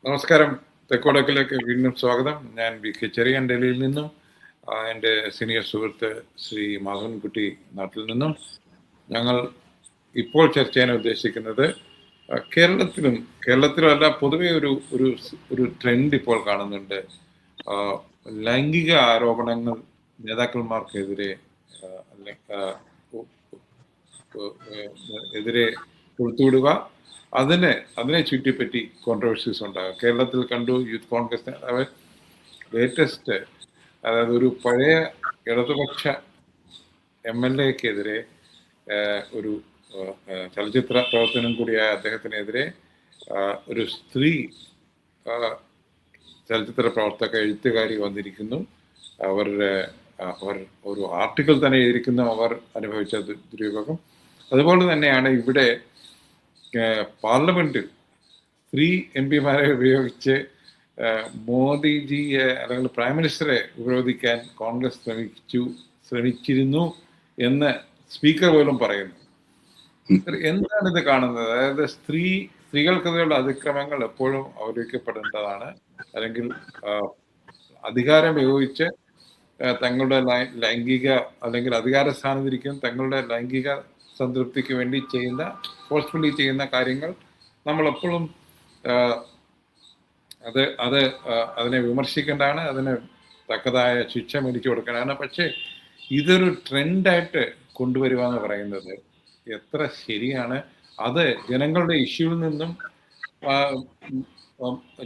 നമസ്കാരം. തെക്കോടക്കിലേക്ക് വീണ്ടും സ്വാഗതം. ഞാൻ VK ചെറിയാൻ ഡൽഹിയിൽ നിന്നും, എൻ്റെ സീനിയർ സുഹൃത്ത് ശ്രീ മാധവൻകുട്ടി നാട്ടിൽ നിന്നും. ഞങ്ങൾ ഇപ്പോൾ ചർച്ച ചെയ്യാൻ ഉദ്ദേശിക്കുന്നത് കേരളത്തിലും അല്ല, പൊതുവെ ഒരു ട്രെൻഡ് ഇപ്പോൾ കാണുന്നുണ്ട്. ലൈംഗിക ആരോപണങ്ങൾ നേതാക്കന്മാർക്കെതിരെ കൊടുത്തുവിടുക, അതിനെ ചുറ്റിപ്പറ്റി കോൺട്രവേഴ്സീസ് ഉണ്ടാകും. കേരളത്തിൽ കണ്ടു, യൂത്ത് കോൺഗ്രസ് ലേറ്റസ്റ്റ്, അതായത് ഒരു പഴയ ഇടതുപക്ഷ MLA-ക്കെതിരെ, ഒരു ചലച്ചിത്ര പ്രവർത്തനം കൂടിയായ അദ്ദേഹത്തിനെതിരെ ഒരു സ്ത്രീ ചലച്ചിത്ര പ്രവർത്തക എഴുത്തുകാരി വന്നിരിക്കുന്നു. അവർ ഒരു ആർട്ടിക്കിൾ തന്നെ എഴുതിയിരിക്കുന്നു, അവർ അനുഭവിച്ച ദുരുപയോഗം. അതുപോലെ തന്നെയാണ് ഇവിടെ പാർലമെന്റിൽ സ്ത്രീ MP-മാരെ ഉപയോഗിച്ച് മോദിജിയെ അല്ലെങ്കിൽ പ്രൈം മിനിസ്റ്ററെ ഉപരോധിക്കാൻ കോൺഗ്രസ് ശ്രമിച്ചിരുന്നു എന്ന് സ്പീക്കർ പോലും പറയുന്നു. എന്താണ് ഇത് കാണുന്നത്? അതായത് സ്ത്രീകൾക്കെതിരെയുള്ള അതിക്രമങ്ങൾ എപ്പോഴും അവലോകിക്കപ്പെടേണ്ടതാണ്. അല്ലെങ്കിൽ അധികാരം ഉപയോഗിച്ച് തങ്ങളുടെ ലൈംഗിക അല്ലെങ്കിൽ അധികാര സ്ഥാനത്തിരിക്കും തങ്ങളുടെ ലൈംഗിക സംതൃപ്തിക്ക് വേണ്ടി ഫോഴ്സ്ഫുള്ളി ചെയ്യുന്ന കാര്യങ്ങൾ നമ്മളെപ്പോഴും അതിനെ വിമർശിക്കേണ്ടതാണ്, അതിന് തക്കതായ ശിക്ഷ മേടിച്ചു കൊടുക്കേണ്ടതാണ്. പക്ഷേ ഇതൊരു ട്രെൻഡായിട്ട് കൊണ്ടുവരിക എന്ന് പറയുന്നത് എത്ര ശരിയാണ്? അത് ജനങ്ങളുടെ ഇഷ്യൂവിൽ നിന്നും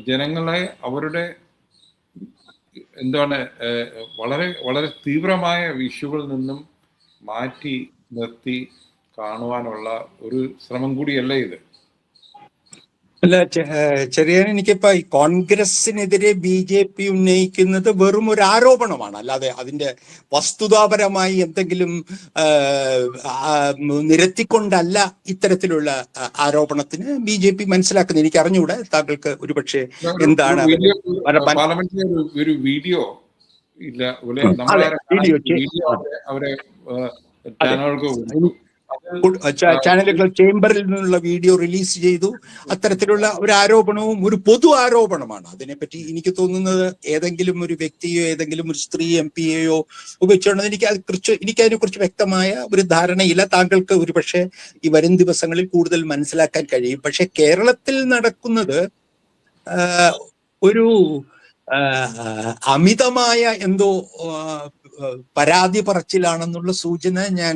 ജനങ്ങളെ അവരുടെ വളരെ വളരെ തീവ്രമായ ഇഷ്യൂകളിൽ നിന്നും മാറ്റി നിർത്തി കാണുവാനുള്ള ഒരു ശ്രമം കൂടിയല്ല ഇത്? അല്ല, ചെറിയാൻ, എനിക്കിപ്പോ ഈ കോൺഗ്രസിനെതിരെ BJP ഉന്നയിക്കുന്നത് വെറും ഒരു ആരോപണമാണ്, അല്ലാതെ അതിന്റെ വസ്തുതാപരമായി എന്തെങ്കിലും നിരത്തിക്കൊണ്ടല്ല ഇത്തരത്തിലുള്ള ആരോപണത്തിന് BJP മനസ്സിലാക്കുന്നത്. എനിക്ക് അറിഞ്ഞുകൂടെ, താങ്കൾക്ക് ഒരുപക്ഷെ എന്താണ് ഒരു വീഡിയോ ഇല്ല, അവരെ ചാനലുകൾ ചേംബറിൽ നിന്നുള്ള വീഡിയോ റിലീസ് ചെയ്തു. അത്തരത്തിലുള്ള ഒരു ആരോപണവും ഒരു പൊതു ആരോപണമാണ്. അതിനെപ്പറ്റി എനിക്ക് തോന്നുന്നത് ഏതെങ്കിലും ഒരു വ്യക്തിയോ ഏതെങ്കിലും ഒരു സ്ത്രീ MP-യെയോ ഉപയോഗിച്ചുകൊണ്ട് എനിക്കതിനെ കുറിച്ച് വ്യക്തമായ ഒരു ധാരണയില്ല. താങ്കൾക്ക് ഒരുപക്ഷെ ഈ വരും ദിവസങ്ങളിൽ കൂടുതൽ മനസ്സിലാക്കാൻ കഴിയും. പക്ഷെ കേരളത്തിൽ നടക്കുന്നത് ഒരു അമിതമായ എന്തോ പരാതി പറച്ചിലാണെന്നുള്ള സൂചന ഞാൻ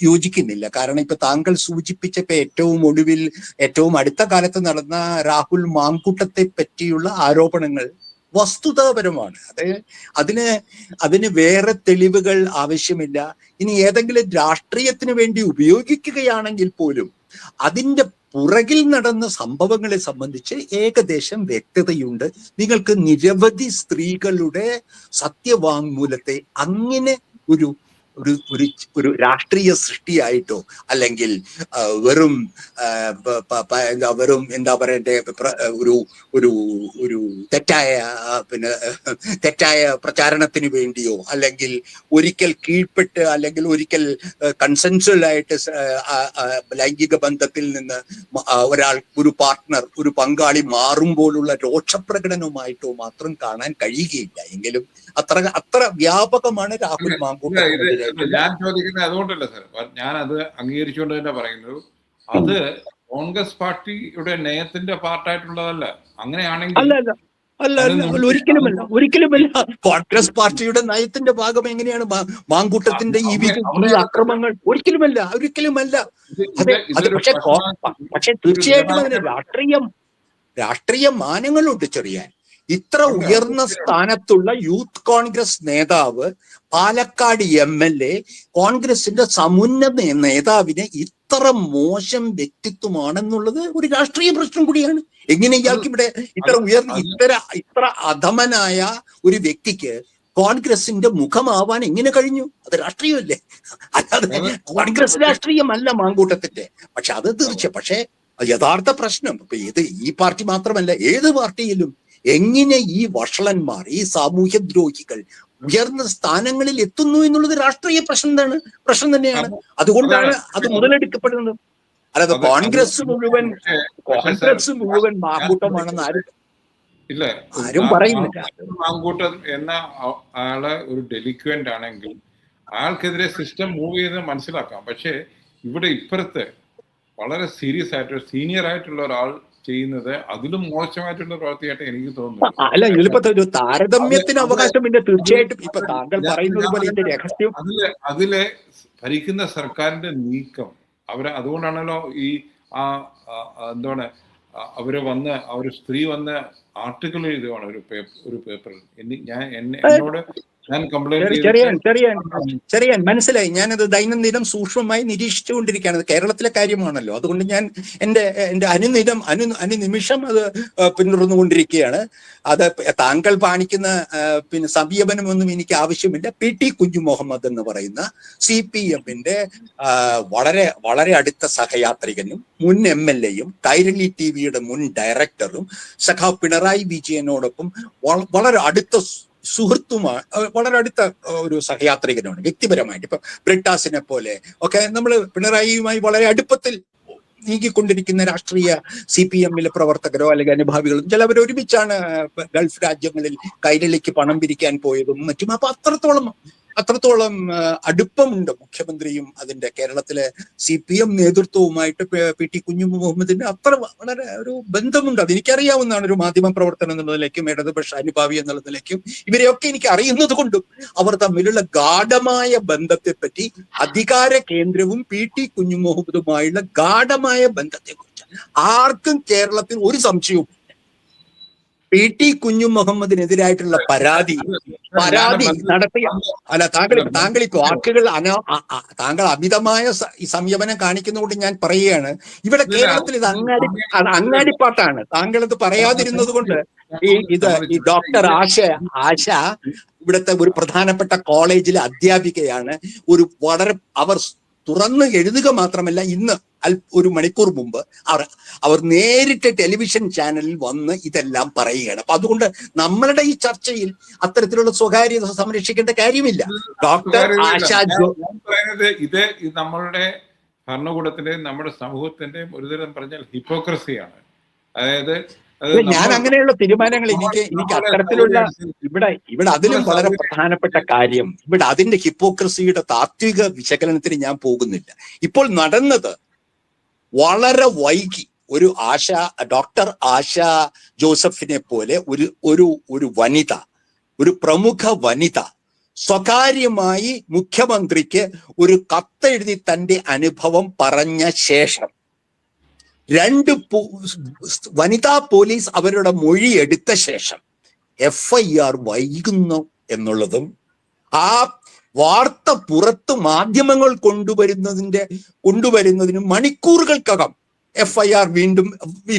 യോജിക്കുന്നില്ല. കാരണം ഇപ്പൊ താങ്കൾ സൂചിപ്പിച്ചപ്പോ ഏറ്റവും അടുത്ത കാലത്ത് നടന്ന രാഹുൽ മാങ്കൂട്ടത്തെ പറ്റിയുള്ള ആരോപണങ്ങൾ വസ്തുതാപരമാണ്. അതിന് വേറെ തെളിവുകൾ ആവശ്യമില്ല. ഇനി ഏതെങ്കിലും രാഷ്ട്രീയത്തിന് വേണ്ടി ഉപയോഗിക്കുകയാണെങ്കിൽ പോലും അതിന്റെ പുറകിൽ നടന്ന സംഭവങ്ങളെ സംബന്ധിച്ച് ഏകദേശം വ്യക്തതയുണ്ട്. നിങ്ങൾക്ക് നിരവധി സ്ത്രീകളുടെ സത്യവാങ്മൂലത്തെ അങ്ങനെ ഒരു രാഷ്ട്രീയ സൃഷ്ടിയായിട്ടോ അല്ലെങ്കിൽ വെറും എന്താ പറയണ്ടേ ഒരു തെറ്റായ പ്രചാരണത്തിന് വേണ്ടിയോ അല്ലെങ്കിൽ ഒരിക്കൽ കീഴ്പ്പെട്ട് അല്ലെങ്കിൽ ഒരിക്കൽ കൺസെൻഷ്വലായിട്ട് ലൈംഗിക ബന്ധത്തിൽ നിന്ന് ഒരു പാർട്ട്ണർ, ഒരു പങ്കാളി മാറുമ്പോഴുള്ള രോഷപ്രകടനവുമായിട്ടോ മാത്രം കാണാൻ കഴിയുകയില്ല. എങ്കിലും അത്ര വ്യാപകമാണ് രാഹുൽ മാങ്കൂട്ടം. ഞാൻ ചോദിക്കുന്നത് അതുകൊണ്ടല്ല സാർ, ഞാൻ അത് അംഗീകരിച്ചുകൊണ്ട് തന്നെ പറയുന്നത് അത് കോൺഗ്രസ് പാർട്ടിയുടെ നയത്തിന്റെ പാർട്ടായിട്ടുള്ളതല്ല. അങ്ങനെയാണെങ്കിൽ ഒരിക്കലുമല്ല. കോൺഗ്രസ് പാർട്ടിയുടെ നയത്തിന്റെ ഭാഗം എങ്ങനെയാണ് മാങ്കൂട്ടത്തിന്റെ ഈ അക്രമങ്ങൾ? ഒരിക്കലുമല്ല. പക്ഷെ തീർച്ചയായിട്ടും അതിന് രാഷ്ട്രീയ മാനങ്ങളുണ്ട്. ചെറിയാൻ, ഇത്ര ഉയർന്ന സ്ഥാനത്തുള്ള യൂത്ത് കോൺഗ്രസ് നേതാവ്, പാലക്കാട് MLA, കോൺഗ്രസിന്റെ സമുന്നത നേതാവിനെ ഇത്ര മോശം വ്യക്തിത്വമാണെന്നുള്ളത് ഒരു രാഷ്ട്രീയ പ്രശ്നം കൂടിയാണ്. എങ്ങനെ ഇയാൾക്ക് ഇവിടെ ഇത്ര അധമനായ ഒരു വ്യക്തിക്ക് കോൺഗ്രസിന്റെ മുഖമാവാൻ എങ്ങനെ കഴിഞ്ഞു? അത് രാഷ്ട്രീയമല്ലേ, അല്ലാതെ കോൺഗ്രസ് രാഷ്ട്രീയമല്ല മാങ്കൂട്ടത്തിന്റെ. പക്ഷെ അത് പക്ഷെ യഥാർത്ഥ പ്രശ്നം ഇപ്പൊ ഈ പാർട്ടി മാത്രമല്ല, ഏത് പാർട്ടിയിലും എങ്ങനെ ഈ വഷളന്മാർ, ഈ സാമൂഹ്യ ദ്രോഹികൾ ഉയർന്ന സ്ഥാനങ്ങളിൽ എത്തുന്നു എന്നുള്ളത് രാഷ്ട്രീയ പ്രശ്നം തന്നെയാണ്. അതുകൊണ്ടാണ് അത് മുതലെടുക്കപ്പെടുന്നത്. അല്ലാതെ അത് കോൺഗ്രസ് മുഴുവൻ സാർ മാങ്കൂട്ടമാണെന്ന് ആരും ഇല്ല, ആരും പറയുന്നില്ല. മാങ്കൂട്ടം എന്ന ആള് ഒരു ഡെലിക്വന്റ് ആണെങ്കിൽ ആൾക്കെതിരെ സിസ്റ്റം മൂവ് ചെയ്ത് മനസ്സിലാക്കാം. പക്ഷേ ഇവിടെ ഇപ്പുറത്ത് വളരെ സീരിയസ് ആയിട്ട് സീനിയർ ആയിട്ടുള്ള ഒരാൾ ചെയ്യുന്നത് അതിലും മോശമായിട്ടുള്ള പ്രവൃത്തിയായിട്ട് എനിക്ക് തോന്നുന്നു. അല്ല, ഇതിലിപ്പോ ഒരു താരതമ്യത്തിന് അവകാശമില്ല. തീർച്ചയായിട്ടും ഇപ്പൊ താങ്കൾ പറയുന്നത് പോലെ ഇതിന്റെ രഹസ്യം അതിലെ ഭരിക്കുന്ന സർക്കാരിന്റെ നീക്കം അതുകൊണ്ടാണല്ലോ ഈ എന്താണ് അവര് വന്ന് ഒരു സ്ത്രീ വന്ന് ആർട്ടിക്കിൾ എഴുതുകയാണ് ഒരു പേപ്പറിൽ. എന്നോട് ഞാൻ കംപ്ലൈന്റ് ചെറിയാൻ മനസ്സിലായി. ഞാനത് ദൈനംദിനം സൂക്ഷ്മമായി നിരീക്ഷിച്ചുകൊണ്ടിരിക്കുകയാണ്. കേരളത്തിലെ കാര്യമാണല്ലോ, അതുകൊണ്ട് ഞാൻ എന്റെ അനുനിമിഷം അത് പിന്തുടർന്നുകൊണ്ടിരിക്കുകയാണ്. അത് താങ്കൾ കാണിക്കുന്ന സമീപനമൊന്നും എനിക്ക് ആവശ്യമില്ല. PT കുഞ്ഞുമുഹമ്മദ് എന്ന് പറയുന്ന CPM-ന്റെ വളരെ വളരെ അടുത്ത സഹയാത്രികനും മുൻ MLA-യും കൈരളി TV-യുടെ മുൻ ഡയറക്ടറും സഖാവ് പിണറായി വിജയനോടൊപ്പം വളരെ അടുത്ത സുഹൃത്തുമാണ്, വളരെ അടുത്ത ഒരു സഹയാത്രികനാണ് വ്യക്തിപരമായിട്ട്. ഇപ്പൊ ബ്രിട്ടാസിനെ പോലെ ഒക്കെ നമ്മൾ പിണറായിയുമായി വളരെ അടുപ്പത്തിൽ നീങ്ങിക്കൊണ്ടിരിക്കുന്ന രാഷ്ട്രീയ CPM-ലെ പ്രവർത്തകരോ അല്ലെങ്കിൽ അനുഭാവികളോ ചിലവർ ഒരുമിച്ചാണ് ഗൾഫ് രാജ്യങ്ങളിൽ കൈരളിക്ക് പണം പിരിക്കാൻ പോയതും മറ്റും. അപ്പൊ അത്രത്തോളം അടുപ്പമുണ്ട് മുഖ്യമന്ത്രിയും അതിന്റെ കേരളത്തിലെ CPM നേതൃത്വവുമായിട്ട് PT കുഞ്ഞുമുഹമ്മദിന്റെ വളരെ ഒരു ബന്ധമുണ്ട്. അത് എനിക്കറിയാവുന്നതാണ്. ഒരു മാധ്യമ പ്രവർത്തനം എന്നുള്ള നിലയ്ക്കും ഇടതുപക്ഷ അനുഭാവി എന്നുള്ള നിലയ്ക്കും ഇവരെയൊക്കെ എനിക്ക് അറിയുന്നത് കൊണ്ടും അവർ തമ്മിലുള്ള ഗാഢമായ ബന്ധത്തെപ്പറ്റി അധികാര കേന്ദ്രവും PT കുഞ്ഞുമുഹമ്മദുമായുള്ള ഗാഢമായ ബന്ധത്തെക്കുറിച്ച് ആർക്കും കേരളത്തിൽ ഒരു സംശയവും. PT കുഞ്ഞുമുഹമ്മദിനെതിരായിട്ടുള്ള പരാതി നടത്തിയ താങ്കൾ ഈ വാക്കുകൾ താങ്കൾ അമിതമായ സംയമനം കാണിക്കുന്നതുകൊണ്ട് ഞാൻ പറയുകയാണ്. ഇവിടെ കേരളത്തിൽ ഇത് അങ്ങാടിപ്പാട്ടാണ്. താങ്കൾ ഇത് പറയാതിരുന്നത് കൊണ്ട് ഈ ഡോക്ടർ ആശ ഇവിടുത്തെ ഒരു പ്രധാനപ്പെട്ട കോളേജിലെ അധ്യാപികയാണ്. അവർ തുറന്ന് എഴുതുക മാത്രമല്ല, ഇന്ന് ഒരു മണിക്കൂർ മുമ്പ് അവർ നേരിട്ട് ടെലിവിഷൻ ചാനലിൽ വന്ന് ഇതെല്ലാം പറയുകയാണ്. അപ്പൊ അതുകൊണ്ട് നമ്മളുടെ ഈ ചർച്ചയിൽ അത്തരത്തിലുള്ള സ്വകാര്യത സംരക്ഷിക്കേണ്ട കാര്യമില്ല. ഡോക്ടർ ഇത് നമ്മളുടെ ഭരണകൂടത്തിന്റെയും നമ്മുടെ സമൂഹത്തിന്റെയും ഒരുതരം പറഞ്ഞാൽ ഹിപ്പോക്രസിയാണ്. അതായത് ഞാൻ അങ്ങനെയുള്ള തീരുമാനങ്ങൾ എനിക്ക് അത്തരത്തിലുള്ള ഇവിടെ അതിലും വളരെ പ്രധാനപ്പെട്ട കാര്യം, ഇവിടെ അതിന്റെ ഹിപ്പോക്രസിയുടെ താത്വിക വിശകലനത്തിന് ഞാൻ പോകുന്നില്ല. ഇപ്പോൾ നടന്നത് വളരെ വൈകി ഒരു ഡോക്ടർ ആശ ജോസഫിനെ പോലെ ഒരു വനിത, ഒരു പ്രമുഖ വനിത സ്വകാര്യമായി മുഖ്യമന്ത്രിക്ക് ഒരു കത്തെഴുതി തന്റെ അനുഭവം പറഞ്ഞ ശേഷം 2 വനിതാ പോലീസ് അവരുടെ മൊഴി എടുത്ത ശേഷം FIR വൈകുന്നു എന്നുള്ളതും ആ വാർത്ത പുറത്ത് മാധ്യമങ്ങൾ കൊണ്ടുവരുന്നതിന് മണിക്കൂറുകൾക്കകം വീണ്ടും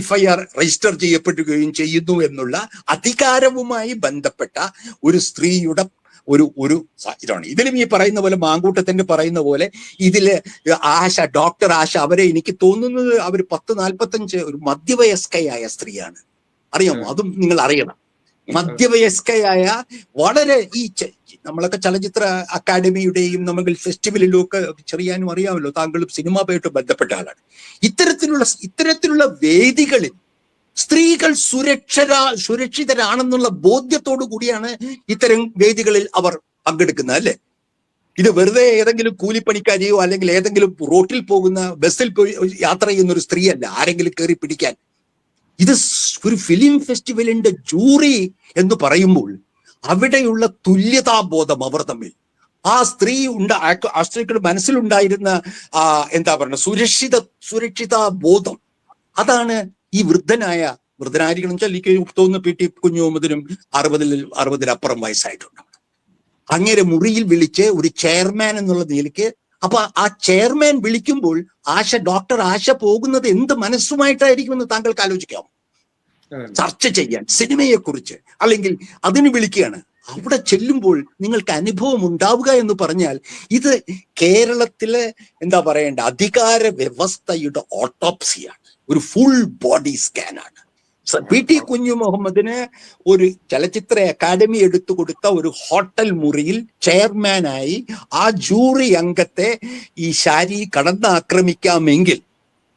FIR രജിസ്റ്റർ ചെയ്യപ്പെടുകയും ചെയ്യുന്നു എന്നുള്ള അധികാരവുമായി ബന്ധപ്പെട്ട ഒരു സ്ത്രീയുടെ ഒരു ഇതാണ്. ഇതിലും ഈ പറയുന്ന പോലെ മാങ്കൂട്ടത്തിന്റെ പറയുന്ന പോലെ ഇതില് ഡോക്ടർ ആശ അവരെ എനിക്ക് തോന്നുന്നത് അവർ 10-45 ഒരു മധ്യവയസ്കയായ സ്ത്രീയാണ്. അറിയാമോ? അതും നിങ്ങൾ അറിയണം. മധ്യവയസ്കയായ വളരെ നമ്മളൊക്കെ ചലച്ചിത്ര അക്കാദമിയുടെയും നമ്മൾ ഫെസ്റ്റിവലിലും ഒക്കെ ചെറിയാനും അറിയാമല്ലോ, താങ്കളും സിനിമയുമായിട്ട് ബന്ധപ്പെട്ട ആളാണ്. ഇത്തരത്തിലുള്ള വേദികളിൽ സ്ത്രീകൾ സുരക്ഷിതരാണെന്നുള്ള ബോധ്യത്തോടു കൂടിയാണ് ഇത്തരം വേദികളിൽ അവർ പങ്കെടുക്കുന്നത്, അല്ലെ? ഇത് വെറുതെ ഏതെങ്കിലും കൂലിപ്പണിക്കാരിയോ അല്ലെങ്കിൽ ഏതെങ്കിലും റോട്ടിൽ പോകുന്ന ബസ്സിൽ പോയി യാത്ര ചെയ്യുന്ന ഒരു സ്ത്രീയല്ല ആരെങ്കിലും കയറി പിടിക്കാൻ. ഇത് ഒരു ഫിലിം ഫെസ്റ്റിവലിന്റെ ജൂറി എന്ന് പറയുമ്പോൾ അവിടെയുള്ള തുല്യതാബോധം അവർ തമ്മിൽ ആ സ്ത്രീയുടെ മനസ്സിലുണ്ടായിരുന്ന എന്താ പറയുക സുരക്ഷിത ബോധം, അതാണ് ഈ വൃദ്ധനാരികൾ വെച്ചാൽ എനിക്ക് തോന്നുന്നു PT കുഞ്ഞുമുഹമ്മദിനും 60-അപ്പുറം വയസ്സായിട്ടുണ്ട്. അങ്ങേരെ മുറിയിൽ വിളിച്ച് ഒരു ചെയർമാൻ എന്നുള്ള നിലയ്ക്ക്, അപ്പൊ ആ ചെയർമാൻ വിളിക്കുമ്പോൾ ഡോക്ടർ ആശ പോകുന്നത് എന്ത് മനസ്സുമായിട്ടായിരിക്കുമെന്ന് താങ്കൾക്ക് ആലോചിക്കാം. ചർച്ച ചെയ്യാൻ സിനിമയെ കുറിച്ച് അല്ലെങ്കിൽ അതിന് വിളിക്കുകയാണ്. അവിടെ ചെല്ലുമ്പോൾ നിങ്ങൾക്ക് അനുഭവം ഉണ്ടാവുക എന്ന് പറഞ്ഞാൽ ഇത് കേരളത്തിലെ എന്താ പറയേണ്ട അധികാര വ്യവസ്ഥയുടെ ഓട്ടോപ്സിയാണ്, ഒരു ഫുൾ ബോഡി സ്കാനാണ്. PT കുഞ്ഞുമുഹമ്മദിന് ഒരു ചലച്ചിത്ര അക്കാദമി എടുത്തു കൊടുത്ത ഒരു ഹോട്ടൽ മുറിയിൽ ചെയർമാനായി ആ ജൂറി അംഗത്തെ ഈ കടന്നാക്രമിക്കാമെങ്കിൽ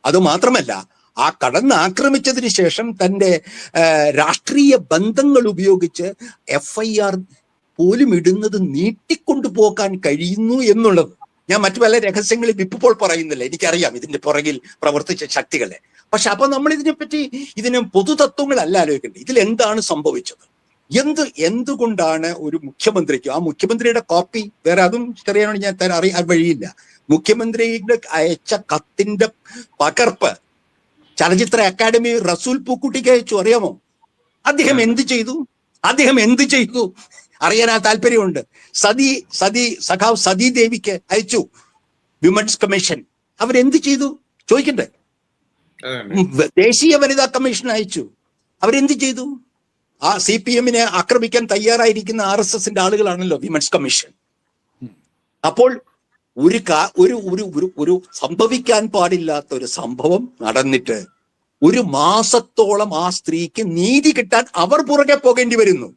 അതുമാത്രമല്ല, ആ കടന്നാക്രമിച്ചതിന് ശേഷം തന്റെ രാഷ്ട്രീയ ബന്ധങ്ങൾ ഉപയോഗിച്ച് FIR പോലും ഇടുന്നത് നീട്ടിക്കൊണ്ടുപോകാൻ കഴിയുന്നു എന്നുള്ളത് ഞാൻ മറ്റു പല രഹസ്യങ്ങളും ഇപ്പോൾ പറയുന്നില്ല. എനിക്കറിയാം ഇതിന്റെ പുറകിൽ പ്രവർത്തിച്ച ശക്തികളെ. പക്ഷെ അപ്പൊ നമ്മൾ ഇതിനെപ്പറ്റി ഇതിന് പൊതുതത്വങ്ങളല്ല ആലോചിക്കേണ്ടത്. ഇതിൽ എന്താണ് സംഭവിച്ചത്? എന്തുകൊണ്ടാണ് ഒരു മുഖ്യമന്ത്രിക്ക്, ആ മുഖ്യമന്ത്രിയുടെ കോപ്പി വേറെ അതും ചെറിയാനോട് ഞാൻ അറിയാൻ വഴിയില്ല, മുഖ്യമന്ത്രിയുടെ അയച്ച കത്തിന്റെ പകർപ്പ് ചലച്ചിത്ര അക്കാദമി റസൂൽ പൂക്കുട്ടിക്ക് അയച്ചു. അറിയാമോ അദ്ദേഹം എന്ത് ചെയ്തു? അറിയാൻ ആ താല്പര്യമുണ്ട്. സഖാവ് സതീ ദേവിക്ക് അയച്ചു വിമൻസ് കമ്മീഷൻ. അവരെന്ത് ചെയ്തു ചോദിക്കട്ടെ. ദേശീയ വനിതാ കമ്മീഷൻ അയച്ചു. അവരെന്ത് ചെയ്തു? ആ CPM ആക്രമിക്കാൻ തയ്യാറായിരിക്കുന്ന RSSന്റെ ആളുകളാണല്ലോ വിമൻസ് കമ്മീഷൻ. അപ്പോൾ ഒരു സംഭവിക്കാൻ പാടില്ലാത്ത ഒരു സംഭവം നടന്നിട്ട് 1 മാസത്തോളം ആ സ്ത്രീക്ക് നീതി കിട്ടാൻ അവർ പുറകെ പോകേണ്ടി വരുന്നു.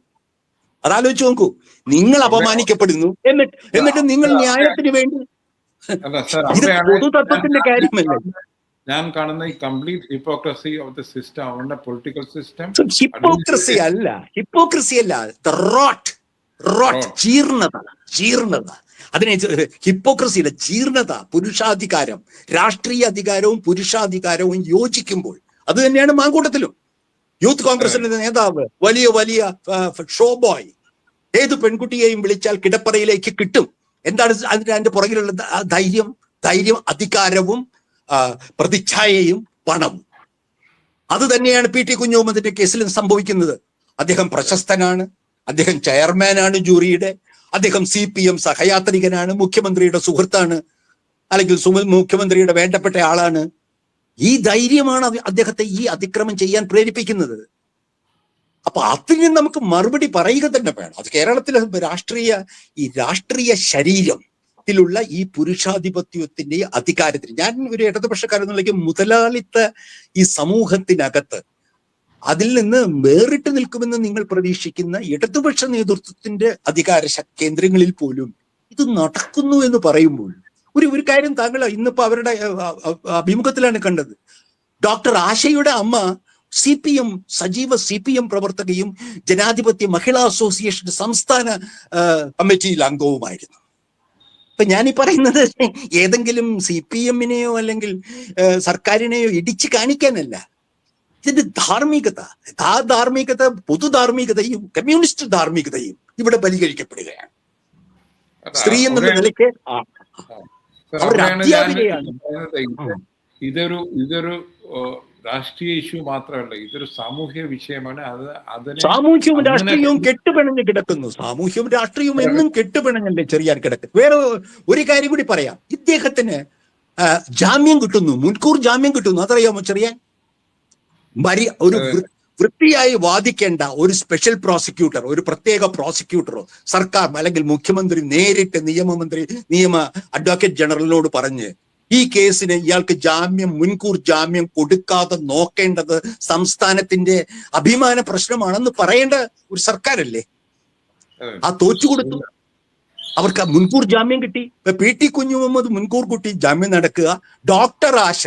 അതാലോചിച്ച് നോക്കൂ. നിങ്ങൾ അപമാനിക്കപ്പെടുന്നു, എന്നിട്ട് നിങ്ങൾ ന്യായത്തിന് വേണ്ടി. ഇത് പൊതുതത്വത്തിന്റെ കാര്യമല്ല. ഞാൻ കാണുന്ന ഈ complete hypocrisy of the system, അവരുടെ പൊളിറ്റിക്കൽ സിസ്റ്റം. ഹിപ്പോക്രസി അല്ല, ജീർണത. അതിനെ ഹിപ്പോക്രസിയിലെ ജീർണത, പുരുഷാധികാരം, രാഷ്ട്രീയ അധികാരവും പുരുഷാധികാരവും യോജിക്കുമ്പോൾ അത് തന്നെയാണ് മാങ്കൂട്ടത്തിലും. യൂത്ത് കോൺഗ്രസിന്റെ നേതാവ് വലിയ ഷോ ബോയ്, ഏത് പെൺകുട്ടിയെയും വിളിച്ചാൽ കിടപ്പറയിലേക്ക് കിട്ടും. എന്താണ് അതിന്റെ പുറകിലുള്ള ധൈര്യം, അധികാരവും പ്രതിച്ഛായയും പണവും. അത് തന്നെയാണ് PT കുഞ്ഞുമുഹമ്മദിന്റെ കേസിലും സംഭവിക്കുന്നത്. അദ്ദേഹം പ്രശസ്തനാണ്, അദ്ദേഹം ചെയർമാനാണ് ജൂറിയുടെ, അദ്ദേഹം CPM സഹയാത്രികനാണ്, മുഖ്യമന്ത്രിയുടെ സുഹൃത്താണ്, അല്ലെങ്കിൽ മുഖ്യമന്ത്രിയുടെ വേണ്ടപ്പെട്ട ആളാണ്. ഈ ധൈര്യമാണ് അദ്ദേഹത്തെ ഈ അതിക്രമം ചെയ്യാൻ പ്രേരിപ്പിക്കുന്നത്. അപ്പൊ അതിന് നമുക്ക് മറുപടി പറയുക തന്നെ വേണം. അത് കേരളത്തിലെ രാഷ്ട്രീയ ശരീരത്തിലുള്ള ഈ പുരുഷാധിപത്യത്തിന്റെ അധികാരത്തിന്, ഞാൻ ഒരു ഇടതുപക്ഷക്കാരെന്നുള്ളേക്ക് മുതലാളിത്ത ഈ സമൂഹത്തിനകത്ത് അതിൽ നിന്ന് വേറിട്ട് നിൽക്കുമെന്ന് നിങ്ങൾ പ്രതീക്ഷിക്കുന്ന ഇടതുപക്ഷ നേതൃത്വത്തിന്റെ അധികാര കേന്ദ്രങ്ങളിൽ പോലും ഇത് നടക്കുന്നു എന്ന് പറയുമ്പോൾ ഒരു കാര്യം താങ്കൾ ഇന്നിപ്പോ അവരുടെ അഭിമുഖത്തിലാണ് കണ്ടത്. ഡോക്ടർ ആശയുടെ അമ്മ സജീവ CPM പ്രവർത്തകയും ജനാധിപത്യ മഹിളാ അസോസിയേഷൻ സംസ്ഥാന കമ്മിറ്റിയിൽ അംഗവുമായിരുന്നു. ഇപ്പൊ ഞാനീ പറയുന്നത് ഏതെങ്കിലും CPM-നെയോ അല്ലെങ്കിൽ സർക്കാരിനെയോ ഇടിച്ചു കാണിക്കാനല്ല. ഇതിന്റെ ധാർമ്മികത, പൊതുധാർമ്മികതയും കമ്മ്യൂണിസ്റ്റ് ധാർമ്മികതയും ഇവിടെ ബലികഴിക്കപ്പെടുകയാണ്. സ്ത്രീ എന്നുള്ള നിലയ്ക്ക് അവരുടെ അധ്യാപികയാണ്. ഇതൊരു രാഷ്ട്രീയ ഇഷ്യൂ മാത്രമല്ല, ഇതൊരു സാമൂഹ്യ വിഷയമാണ്. സാമൂഹ്യവും രാഷ്ട്രീയവും കെട്ടുപിണഞ്ഞ് കിടക്കുന്നു. സാമൂഹ്യവും രാഷ്ട്രീയവും എന്നും കെട്ടുപിണഞ്ഞല്ലേ ചെറിയാൻ കിടക്കുന്നു. വേറെ ഒരു കാര്യം കൂടി പറയാം. ഇദ്ദേഹത്തിന് ജാമ്യം കിട്ടുന്നു, മുൻകൂർ ജാമ്യം കിട്ടുന്നു. അതറിയാമോ ചെറിയാൻ? ഒരു വൃത്തിയായി വാദിക്കേണ്ട ഒരു സ്പെഷ്യൽ പ്രോസിക്യൂട്ടർ, ഒരു പ്രത്യേക പ്രോസിക്യൂട്ടറോ സർക്കാർ അല്ലെങ്കിൽ മുഖ്യമന്ത്രി നേരിട്ട് നിയമ അഡ്വക്കേറ്റ് ജനറലിനോട് പറഞ്ഞ് ഈ കേസിന് ഇയാൾക്ക് മുൻകൂർ ജാമ്യം കൊടുക്കാതെ നോക്കേണ്ടത് സംസ്ഥാനത്തിന്റെ അഭിമാന പ്രശ്നമാണെന്ന് പറയേണ്ട ഒരു സർക്കാരല്ലേ? ആ തോറ്റുകൊടുത്തു. അവർക്ക് മുൻകൂർ ജാമ്യം കിട്ടി. PT കുഞ്ഞുമുഹമ്മദ് മുൻകൂർ കൂട്ടി ജാമ്യം നടക്കുക. ഡോക്ടർ ആശ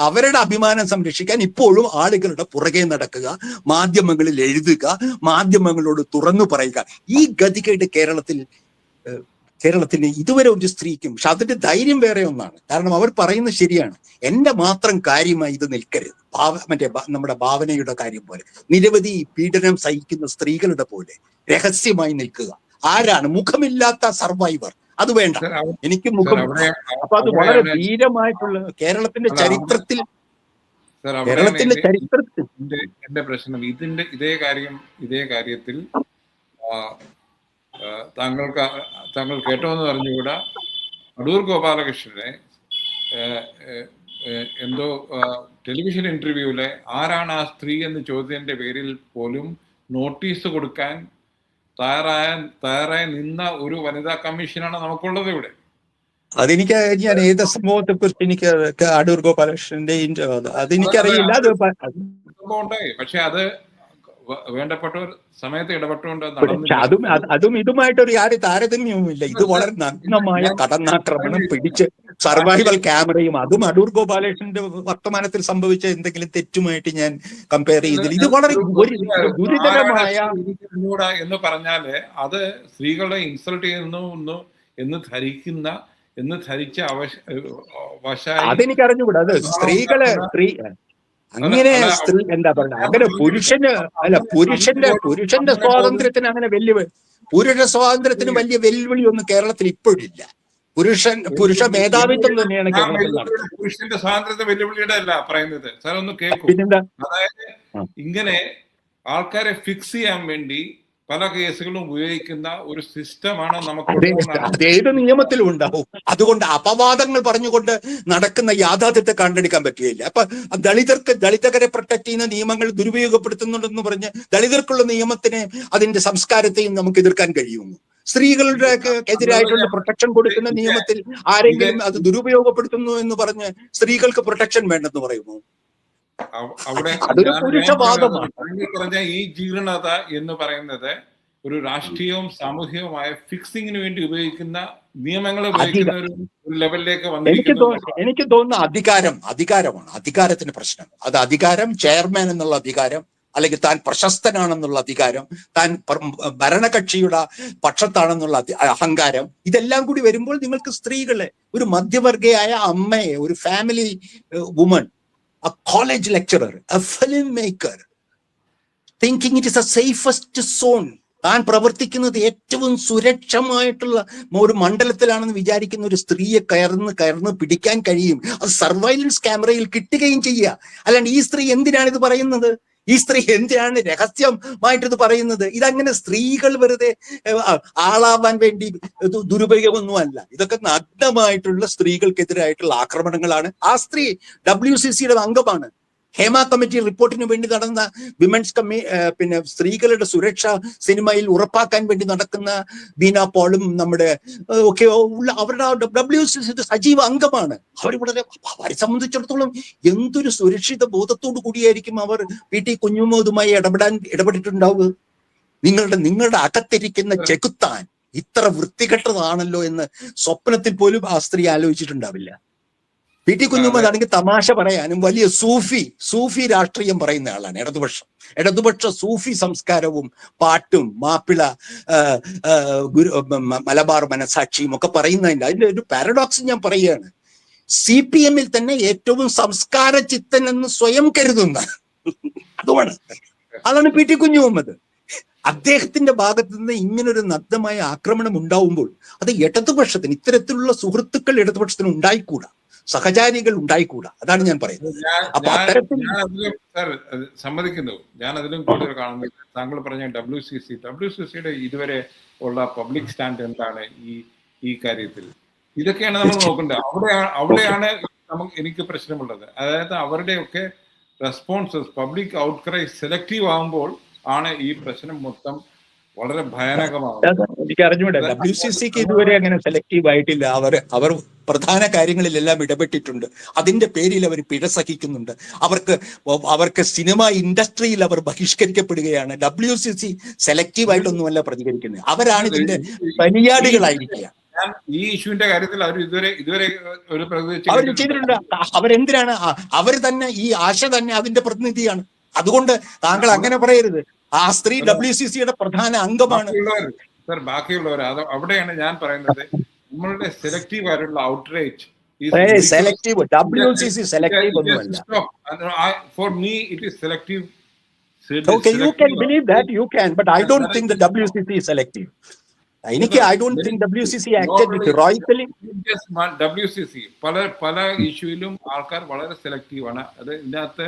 അവരുടെ അഭിമാനം സംരക്ഷിക്കാൻ ഇപ്പോഴും ആളുകളുടെ പുറകെ നടക്കുക, മാധ്യമങ്ങളിൽ എഴുതുക, മാധ്യമങ്ങളോട് തുറന്നു പറയുക. ഈ ഗതികേട് കേരളത്തിന് ഇതുവരെ ഒരു സ്ത്രീക്കും, പക്ഷെ അതിന്റെ ധൈര്യം വേറെ ഒന്നാണ്. കാരണം അവർ പറയുന്നത് ശരിയാണ്. എന്റെ മാത്രം കാര്യമായി ഇത് നിൽക്കരുത്. നമ്മുടെ ഭാവനയുടെ കാര്യം പോലെ, നിരവധി പീഡനം സഹിക്കുന്ന സ്ത്രീകളുടെ പോലെ രഹസ്യമായി നിൽക്കുക. ആരാണ് മുഖമില്ലാത്ത സർവൈവർ? അത് വേണ്ട, എനിക്ക് മുഖം. അപ്പൊ അത് വളരെ ധീരമായിട്ടുള്ള കേരളത്തിന്റെ ചരിത്രത്തിൽ എന്റെ പ്രശ്നം ഇതേ കാര്യത്തിൽ താങ്കൾ കേട്ടോന്ന് പറഞ്ഞുകൂടാ. അടൂർ ഗോപാലകൃഷ്ണനെ എന്തോ ടെലിവിഷൻ ഇന്റർവ്യൂവിലെ ആരാണ് ആ സ്ത്രീ എന്ന് ചോദ്യത്തിന്റെ പേരിൽ പോലും നോട്ടീസ് കൊടുക്കാൻ തയ്യാറായി നിന്ന ഒരു വനിതാ കമ്മീഷനാണ് നമുക്കുള്ളത് ഇവിടെ. അതെനിക്ക് ഞാൻ ഏത് സംഭവത്തെ കുറിച്ച് എനിക്ക് അടൂർ ഗോപാലകൃഷ്ണന്റെ അതെനിക്കറിയില്ല. ഉണ്ടായി, പക്ഷെ അത് വേണ്ടപ്പെട്ടവർ സമയത്ത് ഇടപെട്ടുകൊണ്ട് പക്ഷെ അതും ഇതുമായിട്ടൊരു താരതമ്യവുമില്ല. ഇത് വളരെ നഗ്നമായ കടന്നാക്രമണം, പിടിച്ച് സർവൈവൽ ക്യാമറയും, അതും അടൂർ ഗോപാലകൃഷ്ണന്റെ വർത്തമാനത്തിൽ സംഭവിച്ച എന്തെങ്കിലും തെറ്റുമായിട്ട് ഞാൻ കമ്പയർ ചെയ്തില്ല. ഇത് വളരെ ഗുരുതരമായ എന്ന് പറഞ്ഞാല് അത് സ്ത്രീകളെ ഇൻസൾട്ട് ചെയ്യുന്നു എന്ന് ധരിച്ച അതെനിക്ക് അറിഞ്ഞുകൂടാ. അത് സ്ത്രീകളെ അങ്ങനെ എന്താ പറയുക, അങ്ങനെ പുരുഷന്റെ സ്വാതന്ത്ര്യത്തിന് അങ്ങനെ പുരുഷ സ്വാതന്ത്ര്യത്തിന് വലിയ വെല്ലുവിളി ഒന്നും കേരളത്തിൽ ഇപ്പോഴില്ല. പുരുഷ മേധാവിത്വം തന്നെയാണ് കേരളത്തിൽ നടക്കുന്നത്. പുരുഷന്റെ സ്വാതന്ത്ര്യത്തെ വെല്ലുവിളിയുടെ അല്ല പറയുന്നത്. സാർ ഒന്ന് കേൾക്കൂ. അതായത് ഇങ്ങനെ ആൾക്കാരെ ഫിക്സ് ചെയ്യാൻ വേണ്ടി പല കേസുകളും ഉപയോഗിക്കുന്ന ഒരു സിസ്റ്റമാണ് നമുക്ക്. ഏത് നിയമത്തിലും ഉണ്ടാവും. അതുകൊണ്ട് അപവാദങ്ങൾ പറഞ്ഞുകൊണ്ട് നടക്കുന്ന യാഥാർത്ഥ്യത്തെ കണ്ടെടുക്കാൻ പറ്റുകയില്ല. അപ്പൊ ദളിതരെ പ്രൊട്ടക്ട് ചെയ്യുന്ന നിയമങ്ങൾ ദുരുപയോഗപ്പെടുത്തുന്നുണ്ടെന്ന് പറഞ്ഞ് ദളിതർക്കുള്ള നിയമത്തിനെ, അതിന്റെ സംസ്കാരത്തെയും നമുക്ക് എതിർക്കാൻ കഴിയുമോ? സ്ത്രീകളുടെ എതിരായിട്ടുള്ള പ്രൊട്ടക്ഷൻ കൊടുക്കുന്ന നിയമത്തിൽ ആരെങ്കിലും അത് ദുരുപയോഗപ്പെടുത്തുന്നു എന്ന് പറഞ്ഞ് സ്ത്രീകൾക്ക് പ്രൊട്ടക്ഷൻ വേണ്ടെന്ന് പറയുമോ? അതൊരു പുരുഷവാദമാണ്. പറഞ്ഞ ഈ ജീർണത എന്ന് പറയുന്നത് ഒരു രാഷ്ട്രീയവും സാമൂഹികവുമായ ഫിക്സിങ്ങിന് വേണ്ടി ഉപയോഗിക്കുന്ന നിയമങ്ങൾ ഉപയോഗിക്കുന്ന ഒരു ലെവലിലേക്ക് എനിക്ക് തോന്നുന്ന അധികാരമാണ് അധികാരത്തിന് പ്രശ്നം. അത് അധികാരം, ചെയർമാൻ എന്നുള്ള അധികാരം, അല്ലെങ്കിൽ താൻ പ്രശസ്തനാണെന്നുള്ള അധികാരം, താൻ ഭരണകക്ഷിയുടെ പക്ഷത്താണെന്നുള്ള അഹങ്കാരം, ഇതെല്ലാം കൂടി വരുമ്പോൾ നിങ്ങൾക്ക് സ്ത്രീകളെ, ഒരു മധ്യവർഗയായ അമ്മയെ, ഒരു family woman, a college lecturer, a filmmaker, thinking it is the safest zone, താൻ പ്രവർത്തിക്കുന്നത് ഏറ്റവും സുരക്ഷമായിട്ടുള്ള ഒരു മണ്ഡലത്തിലാണെന്ന് വിചാരിക്കുന്ന ഒരു സ്ത്രീയെ കയർന്ന് പിടിക്കാൻ കഴിയും. അത് സർവൈലൻസ് ക്യാമറയിൽ കിട്ടുകയും ചെയ്യുക. അല്ലാണ്ട് ഈ സ്ത്രീ എന്തിനാണ് ഇത് പറയുന്നത്? ഈ സ്ത്രീ എന്തിനാണ് രഹസ്യമായിട്ടിത് പറയുന്നത്? ഇതങ്ങനെ സ്ത്രീകൾ വെറുതെ ആളാവാൻ വേണ്ടി ദുരുപയോഗമൊന്നും അല്ല. ഇതൊക്കെ നഗ്നമായിട്ടുള്ള സ്ത്രീകൾക്കെതിരായിട്ടുള്ള ആക്രമണങ്ങളാണ്. ആ സ്ത്രീ WCCയുടെ അംഗമാണ്. ഹേമ കമ്മിറ്റി റിപ്പോർട്ടിന് വേണ്ടി നടന്ന വിമൻസ് സ്ത്രീകളുടെ സുരക്ഷ സിനിമയിൽ ഉറപ്പാക്കാൻ വേണ്ടി നടക്കുന്ന ബീന പോളും നമ്മുടെ ഒക്കെ ഉള്ള അവരുടെ WCC സജീവ അംഗമാണ്. അവരെ സംബന്ധിച്ചിടത്തോളം എന്തൊരു സുരക്ഷിത ബോധത്തോടു കൂടിയായിരിക്കും അവർ PT കുഞ്ഞുമോതുമായി ഇടപെട്ടിട്ടുണ്ടാവുക. നിങ്ങളുടെ അകത്തിരിക്കുന്ന ചെകുത്താൻ ഇത്ര വൃത്തികെട്ടതാണല്ലോ എന്ന് സ്വപ്നത്തിൽ പോലും ആ സ്ത്രീ ആലോചിച്ചിട്ടുണ്ടാവില്ല. PT കുഞ്ഞുമ്മദ് ആണെങ്കിൽ തമാശ പറയാനും വലിയ സൂഫി രാഷ്ട്രീയം പറയുന്ന ആളാണ്. ഇടതുപക്ഷ സൂഫി സംസ്കാരവും പാട്ടും മാപ്പിള മലബാർ മനസാക്ഷിയും ഒക്കെ പറയുന്നതിന്റെ അതിന്റെ ഒരു പാരഡോക്സ് ഞാൻ പറയുകയാണ്. CPM-ൽ തന്നെ ഏറ്റവും സംസ്കാര ചിത്തൻ എന്ന് സ്വയം കരുതുന്ന അതാണ് PT കുഞ്ഞുമുഹമ്മദ്. അദ്ദേഹത്തിന്റെ ഭാഗത്ത് നിന്ന് ഇങ്ങനൊരു നഗ്നമായ ആക്രമണം ഉണ്ടാവുമ്പോൾ അത് ഇടതുപക്ഷത്തിന്, ഇത്തരത്തിലുള്ള സുഹൃത്തുക്കൾ ഇടതുപക്ഷത്തിന് ഉണ്ടായിക്കൂടാ, സഹചാരികൾ ഉണ്ടായിക്കൂടാ. അതാണ് ഞാൻ പറയുന്നത്. അപ്പൊ അത്തരത്തിൽ സമ്മതിക്കുന്നു. ഞാൻ അതിലും കൂടുതൽ കാണുന്നത് താങ്കൾ പറഞ്ഞ WCCയുടെ ഇതുവരെ ഉള്ള പബ്ലിക് സ്റ്റാൻഡ് എന്താണ് ഈ കാര്യത്തിൽ? ഇതൊക്കെയാണ് നമ്മൾ നോക്കേണ്ടത്. അവിടെയാണ് എനിക്ക് പ്രശ്നമുള്ളത്. അതായത് അവരുടെയൊക്കെ റെസ്പോൺസസ്, പബ്ലിക് ഔട്ട്ക്രൈ സെലക്റ്റീവ് ആകുമ്പോൾ ആണ് ഈ പ്രശ്നം മൊത്തം വളരെ ഭയാനകമാകുന്നത്. എനിക്ക് അറിഞ്ഞൂടെ, WCCക്ക് ഇതുവരെ അങ്ങനെ സെലക്റ്റീവ് ആയിട്ടില്ല. അവർ പ്രധാന കാര്യങ്ങളിലെല്ലാം ഇടപെട്ടിട്ടുണ്ട്. അതിന്റെ പേരിൽ അവർ പിഴ സഹിക്കുന്നുണ്ട്. അവർക്ക് സിനിമ ഇൻഡസ്ട്രിയിൽ അവർ ബഹിഷ്കരിക്കപ്പെടുകയാണ്. WCC സെലക്റ്റീവ് ആയിട്ടൊന്നുമല്ല പ്രതികരിക്കുന്നത്. അവരാണ് ഇതിന്റെ പനിയാടികളായിരിക്കുക. ഈ ഇഷ്യൂവിന്റെ കാര്യത്തിൽ അവർ ഇതുവരെ ഒരു അവർ ചെയ്തിട്ടുണ്ട്. അവരെന്തിനാണ്? അവർ തന്നെ, ഈ ആശ തന്നെ അതിന്റെ പ്രതിനിധിയാണ്. അതുകൊണ്ട് താങ്കൾ അങ്ങനെ പറയരുത്. ആ സ്ത്രീ WCCയുടെ പ്രധാന അംഗമാണ്. ബാക്കിയുള്ളവർ അവിടെയാണ് ഞാൻ പറയുന്നത്. നമ്മളുടെ സെലക്റ്റീവ് ആയിട്ടുള്ള ഔട്ട്റേജ് സെലക്റ്റീവ്, WCC സെലക്റ്റീവ് ഒന്നുമല്ല. For me it is selective. Okay, you can believe that, you can, but I don't think the WCC is selective. I don't think WCC acted heroically. WCC പല ഇഷ്യൂയിലും ആൾക്കാർ വളരെ selective ആണ്. അത് ഇതിനകത്ത്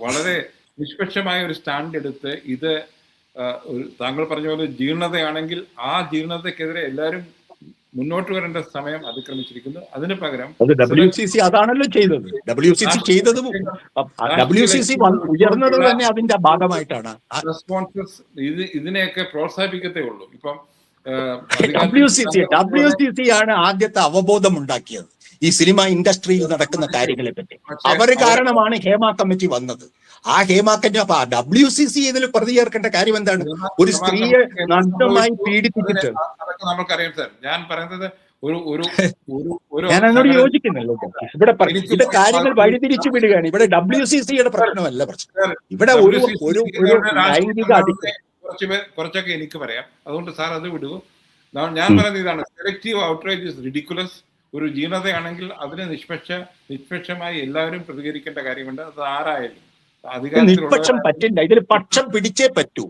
വളരെ നിഷ്പക്ഷമായ ഒരു stand എടുത്ത് ഇത് താങ്കൾ പറഞ്ഞ പോലെ ജീർണതയാണെങ്കിൽ ആ ജീർണതയ്ക്കെതിരെ എല്ലാവരും മുന്നോട്ട് വരേണ്ട സമയം അതിക്രമിച്ചിരിക്കുന്നു. അതിന് പകരം WCC അതാണല്ലോ ചെയ്തത്. WCC ചെയ്തതും WCC ഉയർന്നത് തന്നെ അതിന്റെ ഭാഗമായിട്ടാണ്. റെസ്പോൺസസ് ഇതിനെയൊക്കെ പ്രോത്സാഹിപ്പിക്കത്തേ ഉള്ളൂ. ഇപ്പം WCC ആണ് ആദ്യത്തെ അവബോധം ഉണ്ടാക്കിയത്. ഈ സിനിമ ഇൻഡസ്ട്രിയിൽ നടക്കുന്ന കാര്യങ്ങളെ പറ്റി. അവര് കാരണമാണ് ഹേമ കമ്മിറ്റി വന്നത്. ആ ഹേമ കമ്മിറ്റി അപ്പൊ WCC ഇതിൽ പ്രതി ചേർക്കേണ്ട കാര്യം എന്താണ്? ഒരു സ്ത്രീയെ നഗ്നമായി പീഡിപ്പിച്ചിട്ട്. അതൊക്കെ നമുക്കറിയാം സാർ. ഞാൻ പറയുന്നത് ഞാൻ അതിനോട് യോജിക്കുന്നില്ല. ഇവിടെ ഇത് കാര്യങ്ങൾ വഴിതിരിച്ചു വിടുകയാണ്. ഇവിടെ WCCയുടെ പ്രശ്നമല്ല പ്രശ്നം. ഇവിടെ ഒരു ലൈംഗിക കുറച്ചൊക്കെ എനിക്ക് പറയാം. അതുകൊണ്ട് സാർ അത് വിടുക. ഞാൻ പറയുന്നത് ഇതാണ്, സെലക്റ്റീവ് ഔട്ട്റേജ് ഇസ് റിഡിക്കുലസ്. ഒരു ജീർണതയാണെങ്കിൽ അതിന് നിഷ്പക്ഷമായി എല്ലാവരും പ്രതികരിക്കേണ്ട കാര്യമുണ്ട്. അത് ആരായാലും നിഷ്പക്ഷം പറ്റില്ല. ഇതിൽ പക്ഷം പിടിച്ചേ പറ്റൂ.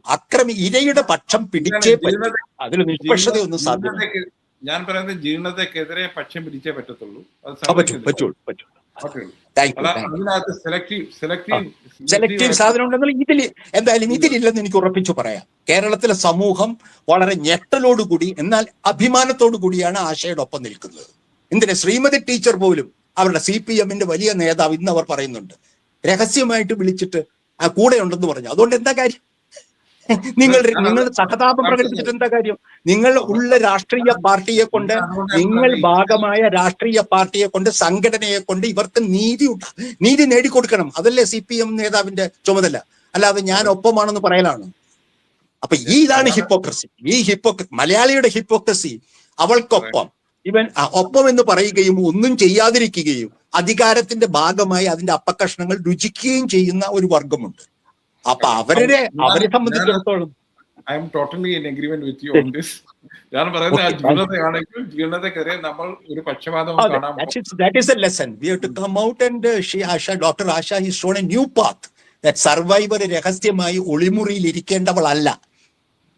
ഇരയുടെ പക്ഷം പിടിച്ചേ പറ്റൂ. അതിൽ നിഷ്പക്ഷതയൊന്നും സാധ്യമല്ല. ഞാൻ പറയുന്നത് ജീർണതക്കെതിരെ പക്ഷം പിടിച്ചേ പറ്റത്തുള്ളൂ. അതിനകത്ത് സെലക്റ്റീവ് സാധനം ഉണ്ടെന്നുള്ള ഇതിലില്ലെന്ന് എനിക്ക് ഉറപ്പിച്ചു പറയാം. കേരളത്തിലെ സമൂഹം വളരെ ഞെട്ടലോടുകൂടി എന്നാൽ അഭിമാനത്തോടു കൂടിയാണ് ആശയുടെ ഒപ്പം നിൽക്കുന്നത്. എന്തിനാ ശ്രീമതി ടീച്ചർ പോലും അവരുടെ CPM-ന്റെ വലിയ നേതാവ് ഇന്ന് അവർ പറയുന്നുണ്ട്, രഹസ്യമായിട്ട് വിളിച്ചിട്ട് ആ കൂടെ ഉണ്ടെന്ന് പറഞ്ഞു. അതുകൊണ്ട് എന്താ കാര്യം? നിങ്ങൾ സഹതാപം പ്രകടിപ്പിച്ചിട്ട് എന്താ കാര്യം? നിങ്ങൾ ഉള്ള രാഷ്ട്രീയ പാർട്ടിയെ കൊണ്ട്, നിങ്ങൾ ഭാഗമായ രാഷ്ട്രീയ പാർട്ടിയെ കൊണ്ട്, സംഘടനയെ കൊണ്ട് ഇവർക്ക് നീതി നേടിക്കൊടുക്കണം. അതല്ലേ CPM നേതാവിന്റെ ചുമതല. അല്ലാതെ ഞാൻ ഒപ്പമാണെന്ന് പറയലാണ്. അപ്പൊ ഇതാണ് ഹിപ്പോക്രസി. മലയാളിയുടെ ഹിപ്പോക്രസി. അവൾക്കൊപ്പം ഇവൻ ഒപ്പം എന്ന് പറയുകയും ഒന്നും ചെയ്യാതിരിക്കുകയും അധികാരത്തിന്റെ ഭാഗമായി അതിന്റെ അപ്പക്കഷ്ണങ്ങൾ രുചിക്കുകയും ചെയ്യുന്ന ഒരു വർഗമുണ്ട്. അപ്പൊ അവരെ സംബന്ധിച്ചിടത്തോളം I am totally in agreement with you on this. ഞാൻ പറയുന്നത് ജീർണതയാണെങ്കിൽ ജീർണതക്കെതിരെ നമ്മൾ ഒരു പക്ഷപാതവും കാണാൻ. That is a lesson. We have to come out and Dr. Asha has shown a new path. That survivor രഹസ്യമായി ഒളിമുറിയിൽ ഇരിക്കേണ്ടവളല്ല.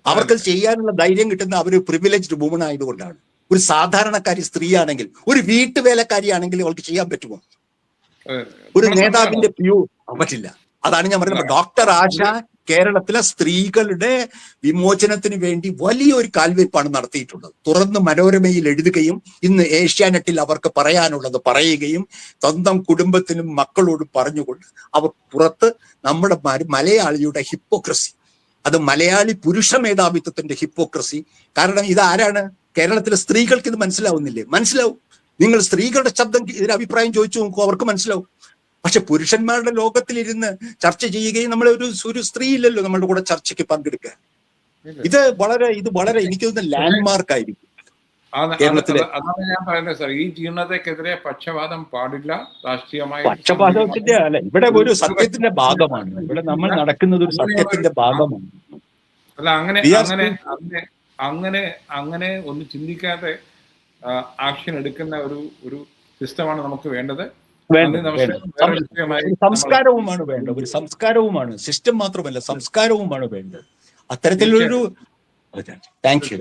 അവർക്ക് ചെയ്യാനുള്ള ധൈര്യം കിട്ടുന്ന അവർ പ്രിവിലേജ്ഡ് വുമൺ ആയതുകൊണ്ടാണ്. ഒരു സാധാരണക്കാരി സ്ത്രീയാണെങ്കിൽ, ഒരു വീട്ടുവേലക്കാരിയാണെങ്കിൽ അവൾക്ക് ചെയ്യാൻ പറ്റുമോ? ഒരു നേതാവിന്റെ പറ്റില്ല. അതാണ് ഞാൻ പറയുന്നത്. ഡോക്ടർ ആശ കേരളത്തിലെ സ്ത്രീകളുടെ വിമോചനത്തിന് വേണ്ടി വലിയൊരു കാൽവെപ്പാണ് നടത്തിയിട്ടുള്ളത്. തുറന്ന് മനോരമയിൽ എഴുതുകയും ഇന്ന് ഏഷ്യാനെറ്റിൽ അവർക്ക് പറയാനുള്ളത് പറയുകയും സ്വന്തം കുടുംബത്തിനും മക്കളോടും പറഞ്ഞുകൊണ്ട് അവർ പുറത്ത് നമ്മുടെ മലയാളിയുടെ ഹിപ്പോക്രസി, അത് മലയാളി പുരുഷ മേധാവിത്വത്തിന്റെ ഹിപ്പോക്രസി. കാരണം ഇതാരാണ്? കേരളത്തിലെ സ്ത്രീകൾക്ക് ഇത് മനസ്സിലാവുന്നില്ലേ? മനസ്സിലാവും. നിങ്ങൾ സ്ത്രീകളുടെ ശബ്ദം ഇതിന് അഭിപ്രായം ചോദിച്ചു നോക്കൂ, അവർക്ക് മനസ്സിലാവും. പക്ഷെ പുരുഷന്മാരുടെ ലോകത്തിലിരുന്ന് ചർച്ച ചെയ്യുകയും ഒരു സ്ത്രീ ഇല്ലല്ലോ നമ്മളുടെ കൂടെ ചർച്ചയ്ക്ക് പങ്കെടുക്കാൻ. ഇത് വളരെ എനിക്ക് തോന്നുന്ന ലാൻഡ്മാർക്ക് ആയിരിക്കും കേരളത്തിലെ. അതാണ് ഞാൻ പറയുന്നത് സാർ, ഈ ജീർണതക്കെതിരെ പക്ഷപാതം പാടില്ല. രാഷ്ട്രീയമായി പക്ഷപാതത്തിന്റെ അല്ല, ഇവിടെ ഒരു സത്യത്തിന്റെ ഭാഗമാണ്. ഇവിടെ നമ്മൾ നടക്കുന്നത് ഒരു സത്യത്തിന്റെ ഭാഗമാണ്. അല്ല, അങ്ങനെ ഒന്നും ചിന്തിക്കാതെ ആക്ഷൻ എടുക്കുന്ന ഒരു സിസ്റ്റമാണ് നമുക്ക് വേണ്ടത്. സംസ്കാരവുമാണ് വേണ്ടത്. ഒരു സംസ്കാരവുമാണ്, സിസ്റ്റം മാത്രമല്ല സംസ്കാരവുമാണ് വേണ്ടത്. അത്തരത്തിലൊരു താങ്ക് യു.